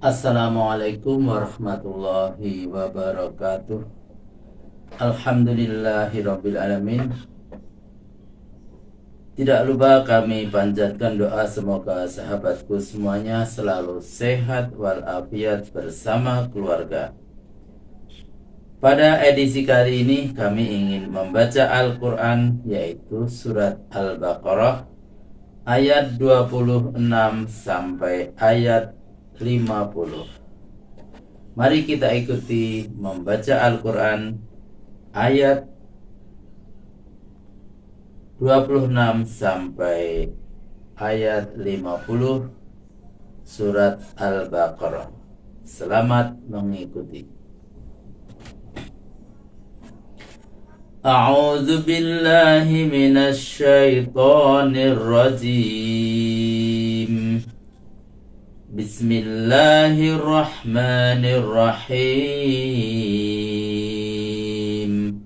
Assalamualaikum warahmatullahi wabarakatuh. Alhamdulillahirabbil alamin. Tidak lupa kami panjatkan doa semoga sahabatku semuanya selalu sehat walafiat bersama keluarga. Pada edisi kali ini kami ingin membaca Al-Quran, yaitu surat Al-Baqarah ayat 26 sampai ayat 50. Mari kita ikuti membaca Al-Quran ayat 26 sampai ayat 50 surat Al-Baqarah. Selamat mengikuti. A'udzu billahi minasy syaithanir rajim. Bismillahirrahmanirrahim.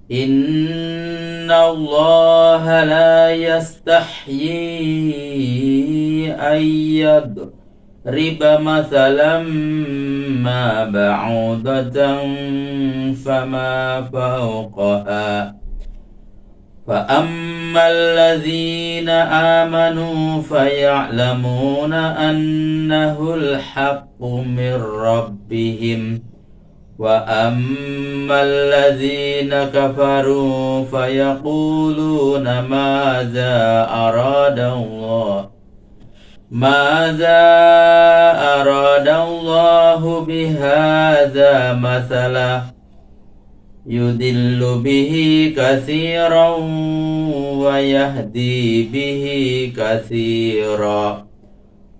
Inna Allah la yastahyi ayyadriba mathalan ma ba'udatan fama fawqaha فَأَمَّا الَّذِينَ آمَنُوا فَيَعْلَمُونَ أَنَّهُ الْحَقُّ مِنْ رَبِّهِمْ وَأَمَّا الَّذِينَ كَفَرُوا فَيَقُولُونَ ماذا أراد الله بهذا مثلا يُضِلُّ بِهِ كَثِيرًا وَيَهْدِي بِهِ كَثِيرًا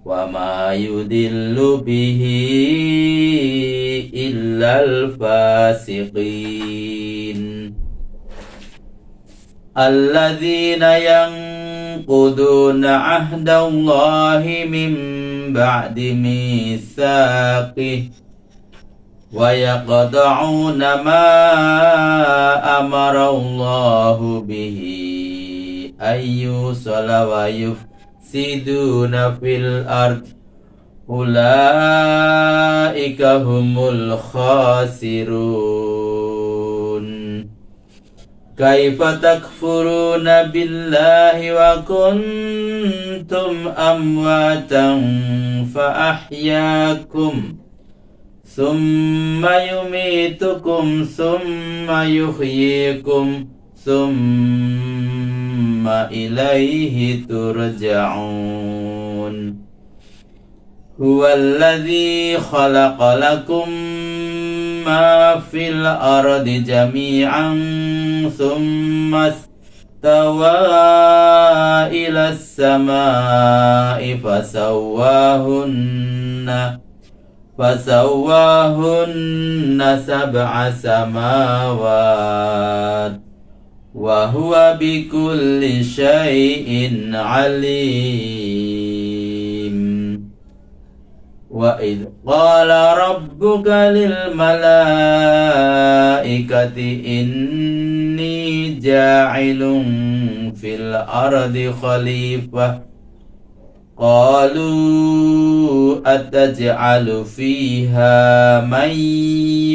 وَمَا يُضِلُّ بِهِ إِلَّا الْفَاسِقِينَ الَّذِينَ يَنقُضُونَ عَهْدَ اللَّهِ مِنْ بَعْدِ مِيثَاقِهِ وَيَقْطَعُونَ مَا أَمَرَ اللَّهُ بِهِ أَنْ يُوصَلَ وَيُفْسِدُونَ فِي الْأَرْضِ أُولَئِكَ هُمُ الْخَاسِرُونَ كَيْفَ تَكْفُرُونَ بِاللَّهِ وَكُنْتُمْ أَمْوَاتًا فَأَحْيَاكُمْ ثُمَّ يُمِيتُكُمْ ثُمَّ يُحْيِيكُمْ ثُمَّ إِلَيْهِ تُرْجَعُونَ هُوَ الَّذِي خَلَقَ لَكُم مَّا فِي الْأَرْضِ جَمِيعًا ثُمَّ اسْتَوَى إِلَى السَّمَاءِ فَسَوَّاهُنَّ سَبْعَ سَمَاوَاتٍ وَهُوَ بِكُلِّ شَيْءٍ عَلِيمٌ وَإِذْ قَالَ رَبُّكَ لِلْمَلَائِكَةِ إِنِّي جَاعِلٌ فِي الْأَرْضِ خَلِيفَةً قالوا أتجعل فيها من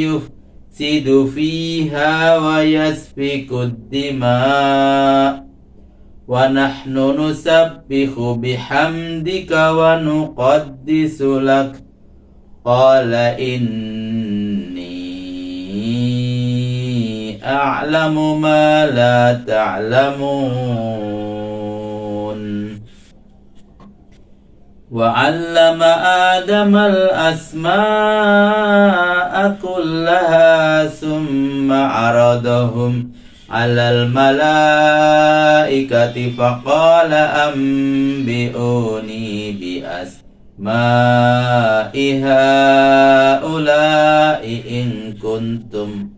يفسد فيها ويسفك الدماء ونحن نسبح بحمدك ونقدس لك قال إني أعلم ما لا تعلمون وَعَلَّمَ آدَمَ الْأَسْمَاءَ كُلَّهَا ثُمَّ عَرَضَهُمْ عَلَى الْمَلَائِكَةِ فَقَالَ أَنْبِئُونِي بِأَسْمَاءِ هَؤُلَاءِ إِن كُنتُمْ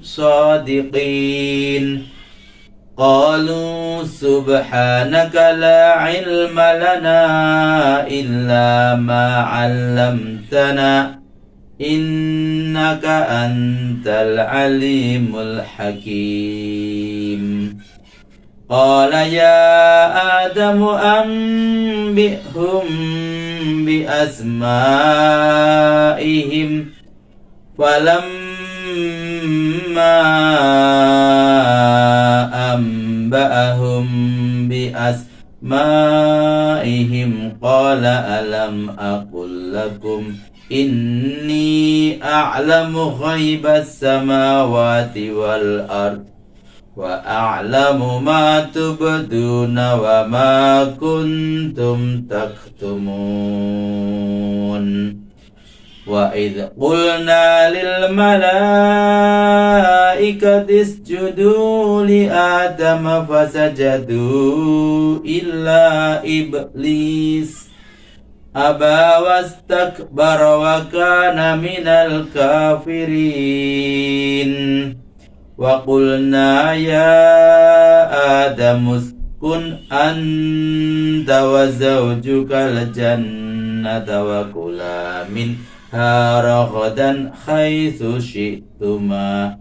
صَادِقِينَ قالوا سبحانك لا علم لنا إلا ما علمتنا إنك أنت العليم الحكيم. قال يا آدم أنبئهم بأسمائهم فلما أنبأهم بأسمائهم قال ألم أقل لكم إني أعلم غيب السماوات والأرض وأعلم ما تبدون وما كنتم تكتمون وإذ قلنا للملائكة اسجدوا لآدم فسجدوا إلا إبليس أبى واستكبر وكان من الكافرين وقلنا يا آدم اسكن أنت وزوجك الجنة وكلا منها رغدا حيث شئتما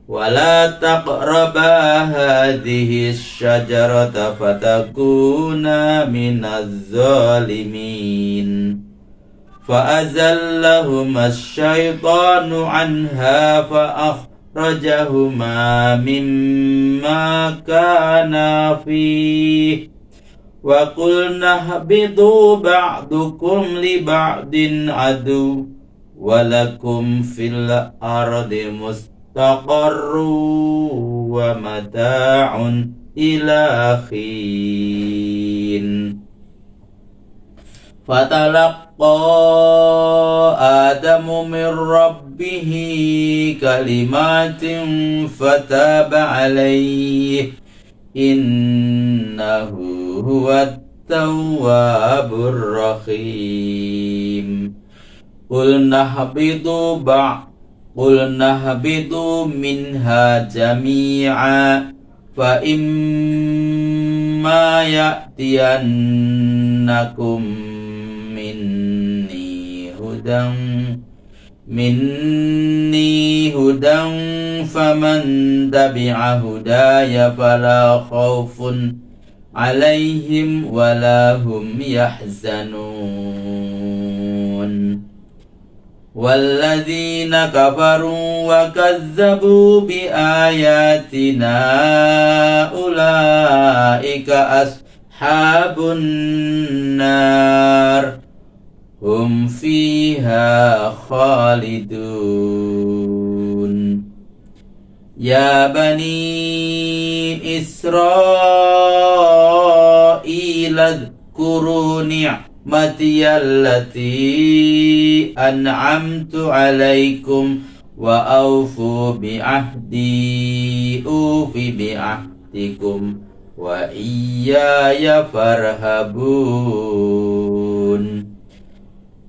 ولا تقربا هذه الشجرة فتكونا من الظالمين فأزلهما الشيطان عنها فأخرجهما مما كانا فيه وقلنا اهبطوا بعضكم لبعض عدو ولكم في الأرض مستقر ومتاع إلى حين فتلقى آدم من ربه كلمات فتاب عليه إنه هو التواب الرحيم قلنا اهبطوا منها جميعا فإما يأتينكم مني هدى فمن تبع هداي فلا خوف عليهم ولا هم يحزنون والذين كفروا وكذبوا بآياتنا أولئك أصحاب النار هم فيها خالدون يا بني إسرائيل اذكروا نعمتي التي أنعمت عليكم وأوفوا بعهدي أوف بعهدكم وإياي فارهبون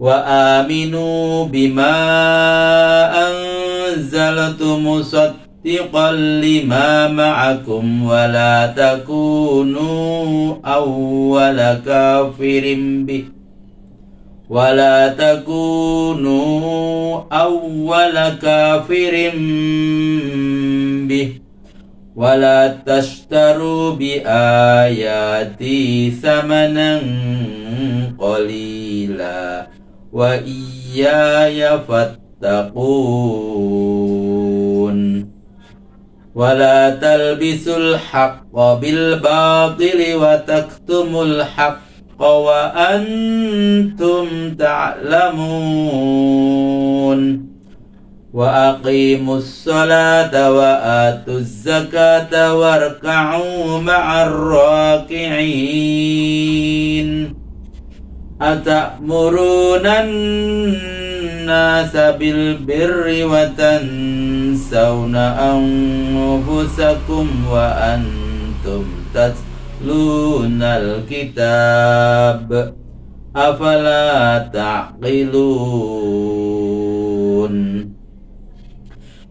وآمنوا بما أنزلت مصدقا لما معكم ولا تكونوا أول كافر به ولا تشتروا بآياتي ثمنا قليلا وإياي فاتقون ولا تلبسوا الحق بالباطل وتكتموا الحق وأنتم تعلمون وأقيموا الصلاة وآتوا الزكاة واركعوا مع الراكعين أتأمرون الناس بالبر وتنسون أنفسكم وأنتم تتلون الكتاب أفلا تعقلون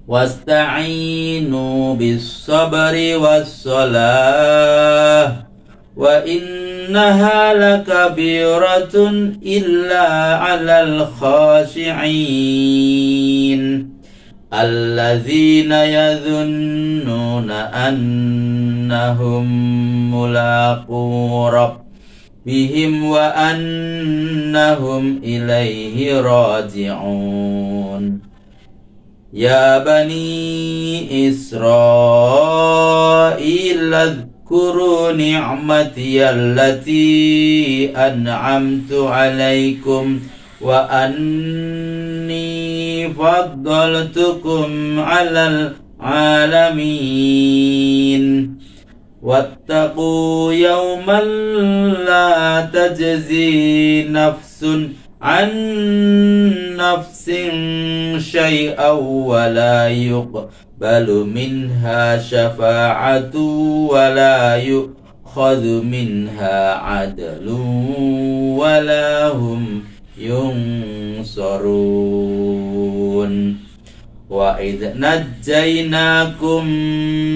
واستعينوا بالصبر والصلاة وإنها لكبيرة إلا على الخاشعين allazina yadhunnuna annahum mulaqu rabbihim wa annahum ilaihi raji'un. Ya bani Israil adhkuru ni'mati allati an'amtu alaikum wa anni faddaltukum 'alal 'alamin. Wattaqu yawman la tajzi nafsun an nafsin syai'aw wa la yuqbalu minha syafa'atu wa la yu'khadhu minha 'adlun wa la hum yunsarun. Wa idh najjaynakum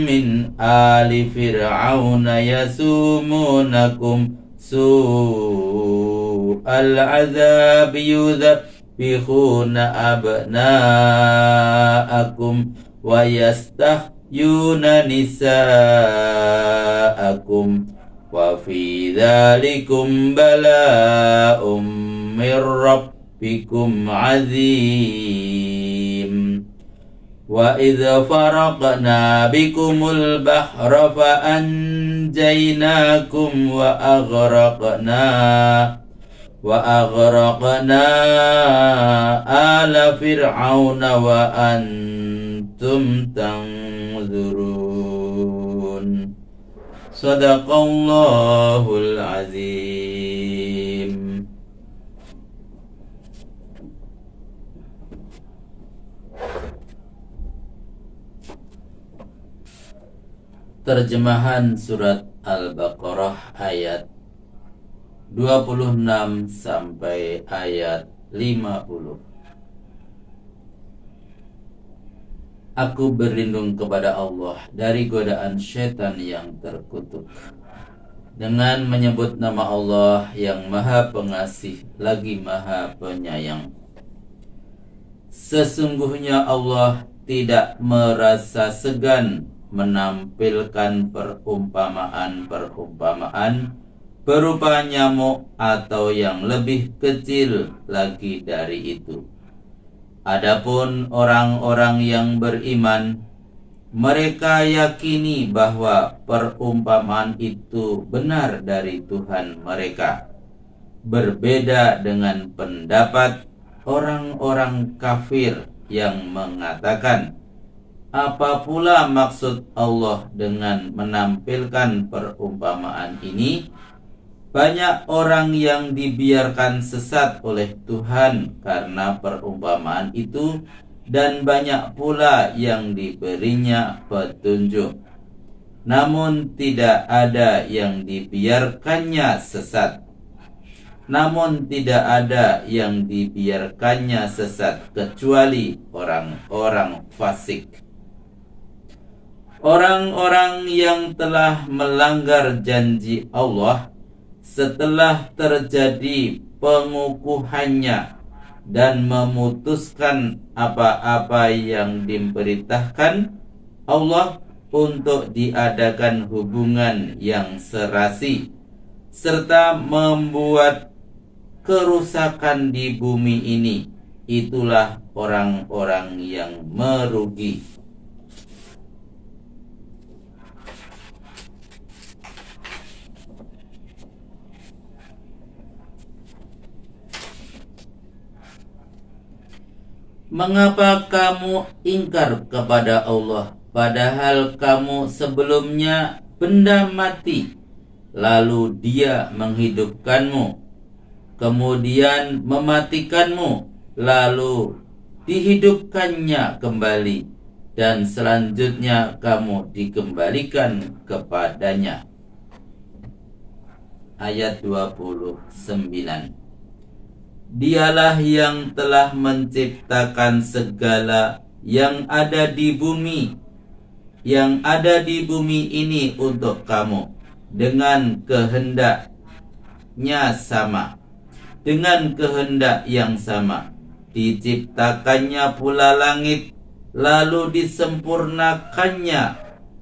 min ali fir'auna yasumunakum su'al azabi yudhabbihuna abna'akum wa yastahyuna nisa'akum wa fi dhalikum bala'um min rabbikum 'azim. Wa idh faraqna bikumul bahra fa anjaynakum wa aghraqna ala fir'auna wa antum tanzurun. Sadaqallahul azim. Terjemahan surat Al-Baqarah ayat 26 sampai ayat 50. Aku berlindung kepada Allah dari godaan syaitan yang terkutuk, dengan menyebut nama Allah yang Maha Pengasih lagi Maha Penyayang. Sesungguhnya Allah tidak merasa segan menampilkan perumpamaan-perumpamaan berupa nyamuk atau yang lebih kecil lagi dari itu. Adapun orang-orang yang beriman, mereka yakini bahwa perumpamaan itu benar dari Tuhan mereka. Berbeda dengan pendapat orang-orang kafir yang mengatakan, apa pula maksud Allah dengan menampilkan perumpamaan ini? Banyak orang yang dibiarkan sesat oleh Tuhan karena perumpamaan itu, dan banyak pula yang diberinya petunjuk. Namun tidak ada yang dibiarkannya sesat. Kecuali orang-orang fasik. Orang-orang yang telah melanggar janji Allah setelah terjadi pengukuhannya dan memutuskan apa-apa yang diperintahkan Allah untuk diadakan hubungan yang serasi, serta membuat kerusakan di bumi ini, itulah orang-orang yang merugi. Mengapa kamu ingkar kepada Allah, padahal kamu sebelumnya benda mati, lalu Dia menghidupkanmu, kemudian mematikanmu, lalu dihidupkannya kembali, dan selanjutnya kamu dikembalikan kepadanya. Ayat 29. Dialah yang telah menciptakan segala yang ada di bumi ini untuk kamu dengan kehendak yang sama. Diciptakannya pula langit lalu disempurnakannya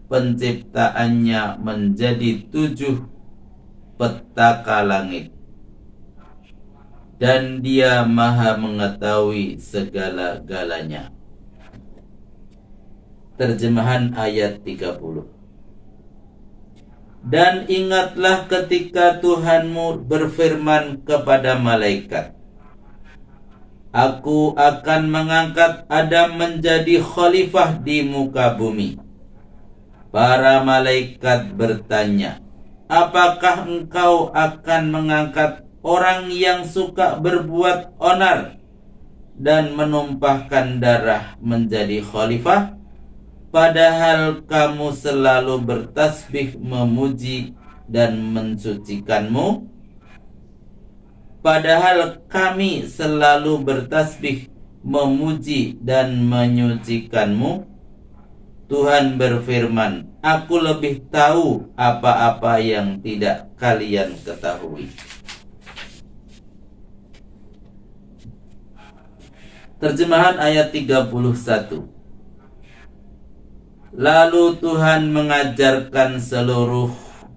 penciptaannya menjadi 7 petaka langit, dan Dia Maha mengetahui segala-galanya. Terjemahan ayat 30. Dan ingatlah ketika Tuhanmu berfirman kepada malaikat, Aku akan mengangkat Adam menjadi khalifah di muka bumi. Para malaikat bertanya, apakah engkau akan mengangkat orang yang suka berbuat onar dan menumpahkan darah menjadi khalifah? Padahal kamu selalu bertasbih memuji dan mensucikanmu. Padahal kami selalu bertasbih memuji dan menyucikanmu. Tuhan berfirman, Aku lebih tahu apa-apa yang tidak kalian ketahui. Terjemahan ayat 31. Lalu Tuhan mengajarkan seluruh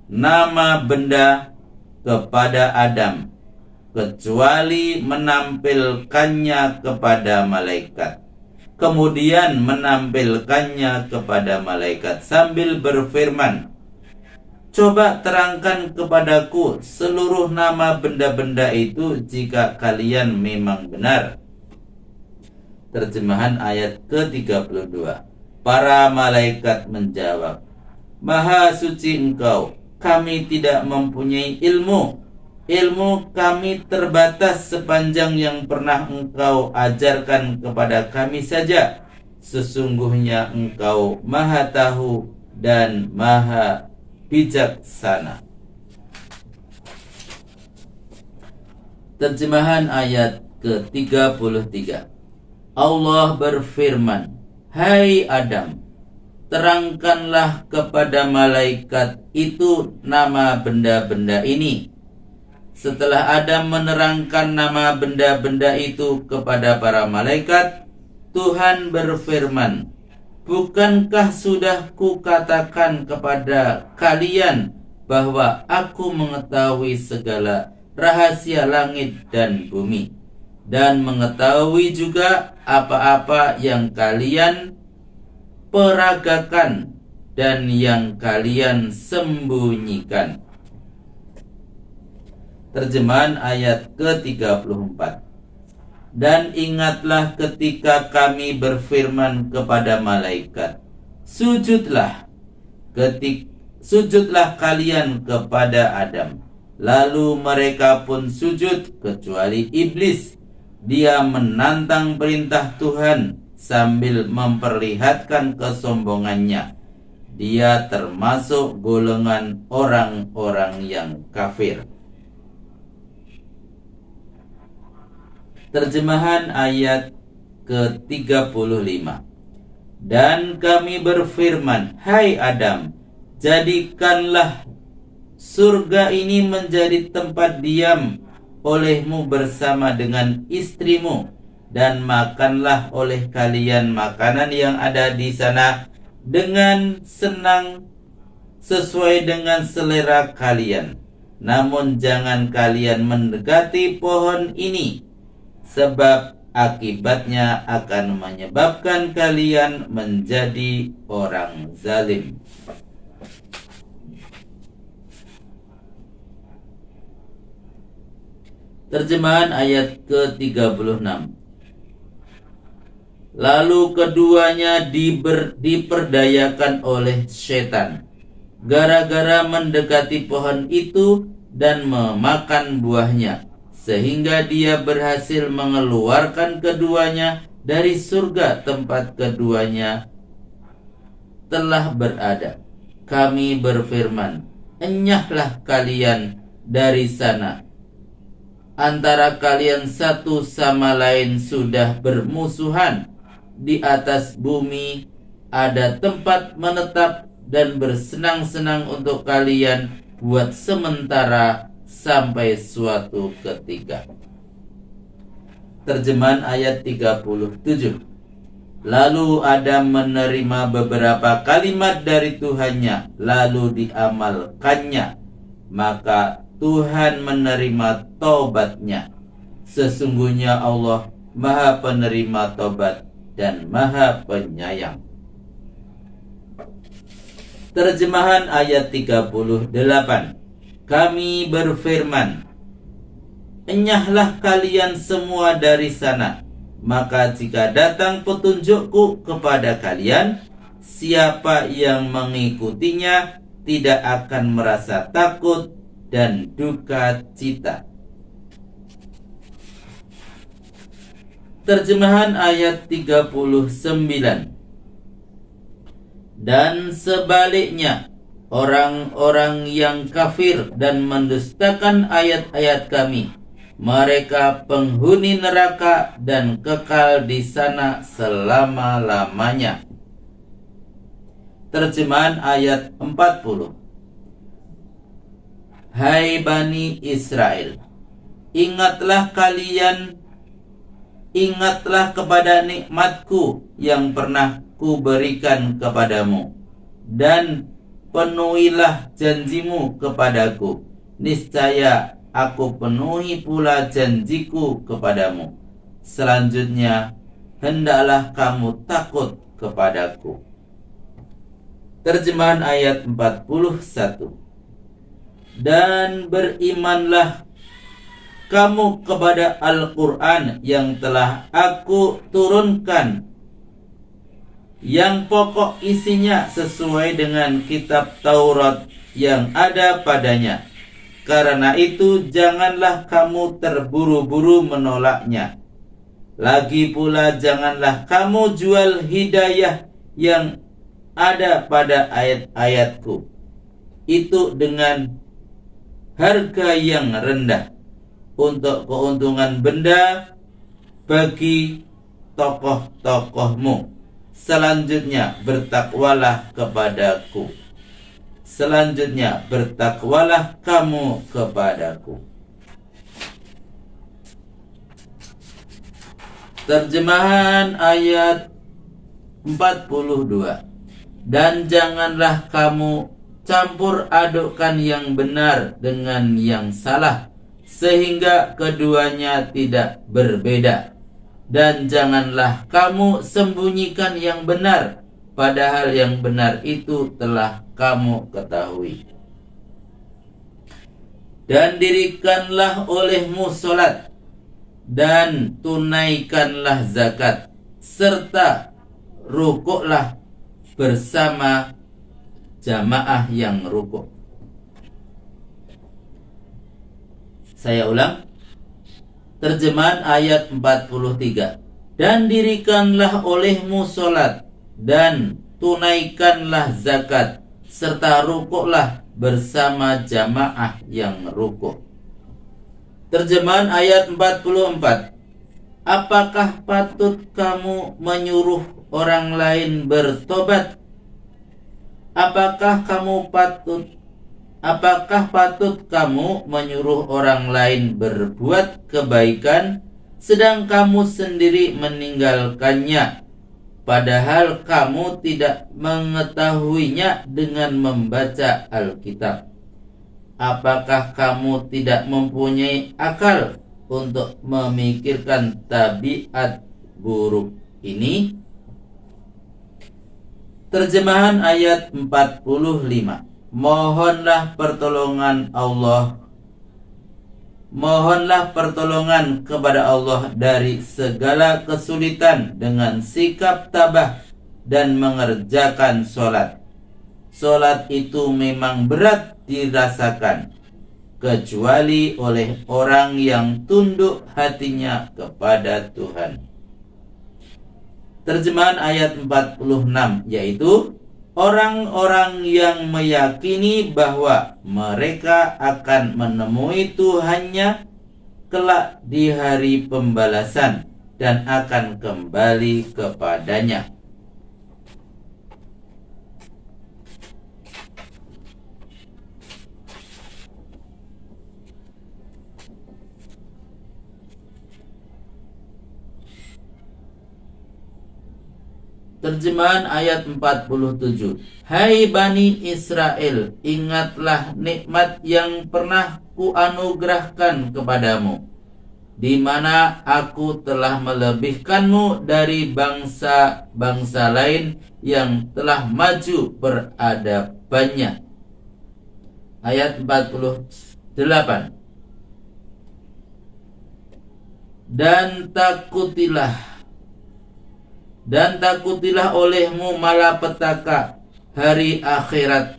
nama benda kepada Adam, kecuali menampilkannya kepada malaikat. Kemudian menampilkannya kepada malaikat sambil berfirman, Coba terangkan kepadaku seluruh nama benda-benda itu jika kalian memang benar. Terjemahan ayat ke-32. Para malaikat menjawab, Maha suci Engkau, kami tidak mempunyai ilmu. Ilmu kami terbatas sepanjang yang pernah Engkau ajarkan kepada kami saja. Sesungguhnya Engkau Maha tahu dan Maha bijaksana. Terjemahan ayat ke-33. Allah berfirman, Hai Adam, terangkanlah kepada malaikat itu nama benda-benda ini. Setelah Adam menerangkan nama benda-benda itu kepada para malaikat, Tuhan berfirman, Bukankah sudah kukatakan kepada kalian bahwa aku mengetahui segala rahasia langit dan bumi, dan mengetahui juga apa-apa yang kalian peragakan dan yang kalian sembunyikan. Terjemahan ayat ke-34. Dan ingatlah ketika kami berfirman kepada malaikat, Sujudlah kalian kepada Adam. Lalu mereka pun sujud kecuali iblis. Dia menantang perintah Tuhan sambil memperlihatkan kesombongannya. Dia termasuk golongan orang-orang yang kafir. Terjemahan ayat ke-35. Dan kami berfirman, Hai Adam, jadikanlah surga ini menjadi tempat diam olehmu bersama dengan istrimu, dan makanlah oleh kalian makanan yang ada di sana dengan senang sesuai dengan selera kalian. Namun jangan kalian mendekati pohon ini, sebab akibatnya akan menyebabkan kalian menjadi orang zalim. Terjemahan ayat ke-36. Lalu keduanya diperdayakan oleh setan gara-gara mendekati pohon itu dan memakan buahnya, sehingga dia berhasil mengeluarkan keduanya dari surga tempat keduanya telah berada. Kami berfirman, enyahlah kalian dari sana. Antara kalian satu sama lain sudah bermusuhan. Di atas bumi ada tempat menetap dan bersenang-senang untuk kalian buat sementara sampai suatu ketika. Terjemahan ayat 37. Lalu Adam menerima beberapa kalimat dari Tuhannya, lalu diamalkannya. Maka Tuhan menerima taubatnya. Sesungguhnya Allah Maha Penerima Taubat dan Maha Penyayang. Terjemahan ayat 38. Kami berfirman, enyahlah kalian semua dari sana. Maka jika datang petunjukku kepada kalian, siapa yang mengikutinya tidak akan merasa takut dan duka cita. Terjemahan ayat 39. Dan sebaliknya, orang-orang yang kafir dan mendustakan ayat-ayat kami, mereka penghuni neraka dan kekal di sana selama-lamanya. Terjemahan ayat 40. Hai Bani Israel, ingatlah kepada nikmatku yang pernah kuberikan kepadamu, dan penuhilah janjimu kepadaku. Niscaya aku penuhi pula janjiku kepadamu. Selanjutnya, hendaklah kamu takut kepadaku. Terjemahan ayat 41. Dan berimanlah kamu kepada Al-Quran yang telah aku turunkan, yang pokok isinya sesuai dengan kitab Taurat yang ada padanya. Karena itu janganlah kamu terburu-buru menolaknya. Lagi pula janganlah kamu jual hidayah yang ada pada ayat-ayatku itu dengan harga yang rendah untuk keuntungan benda bagi tokoh-tokohmu. Selanjutnya bertakwalah kepadaku. Selanjutnya bertakwalah kamu kepadaku. Terjemahan ayat 42. Dan janganlah kamu campur adukkan yang benar dengan yang salah, sehingga keduanya tidak berbeda. Dan janganlah kamu sembunyikan yang benar, padahal yang benar itu telah kamu ketahui. Dan dirikanlah olehmu solat, dan tunaikanlah zakat, serta rukuklah bersama jamaah yang rukuk. Saya ulang. Terjemahan ayat 43. Dan dirikanlah olehmu solat, dan tunaikanlah zakat, serta rukuklah bersama jamaah yang rukuk. Terjemahan ayat 44. Apakah patut kamu menyuruh orang lain bertobat? Apakah patut kamu menyuruh orang lain berbuat kebaikan, sedang kamu sendiri meninggalkannya, padahal kamu tidak mengetahuinya dengan membaca Alkitab? Apakah kamu tidak mempunyai akal untuk memikirkan tabiat buruk ini? Terjemahan ayat 45. Mohonlah pertolongan kepada Allah dari segala kesulitan dengan sikap tabah dan mengerjakan solat. Solat itu memang berat dirasakan, kecuali oleh orang yang tunduk hatinya kepada Tuhan. Terjemahan ayat 46, yaitu orang-orang yang meyakini bahwa mereka akan menemui Tuhannya kelak di hari pembalasan dan akan kembali kepadanya. Terjemahan ayat 47. Hai Bani Israel, ingatlah nikmat yang pernah kuanugerahkan kepadamu, di mana aku telah melebihkanmu dari bangsa-bangsa lain yang telah maju peradabannya. Ayat 48. Dan takutilah olehmu malapetaka hari akhirat,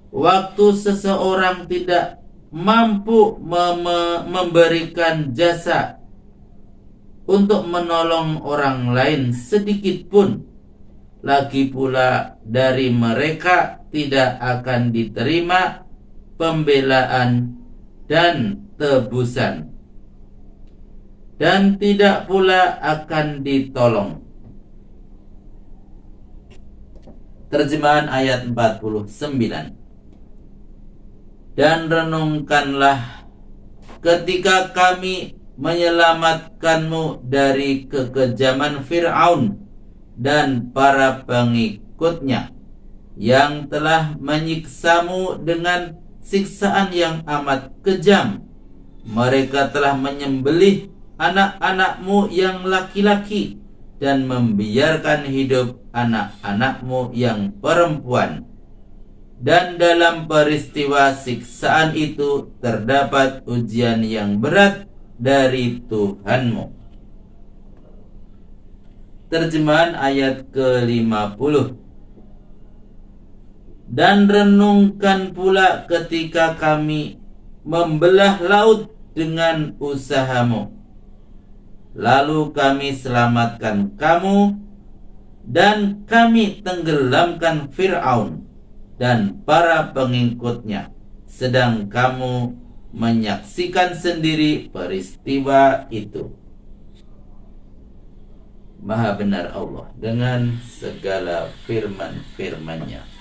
waktu seseorang tidak mampu memberikan jasa untuk menolong orang lain sedikit pun. Lagi pula dari mereka tidak akan diterima pembelaan dan tebusan, dan tidak pula akan ditolong. Terjemahan ayat 49. Dan renungkanlah ketika kami menyelamatkanmu dari kekejaman Fir'aun dan para pengikutnya, yang telah menyiksamu dengan siksaan yang amat kejam. Mereka telah menyembelih anak-anakmu yang laki-laki dan membiarkan hidup anak-anakmu yang perempuan. Dan dalam peristiwa siksaan itu terdapat ujian yang berat dari Tuhanmu. Terjemahan ayat ke-50. Dan renungkan pula ketika kami membelah laut dengan usahamu, lalu kami selamatkan kamu, dan kami tenggelamkan Fir'aun dan para pengikutnya, sedang kamu menyaksikan sendiri peristiwa itu. Maha benar Allah dengan segala firman-firman-Nya.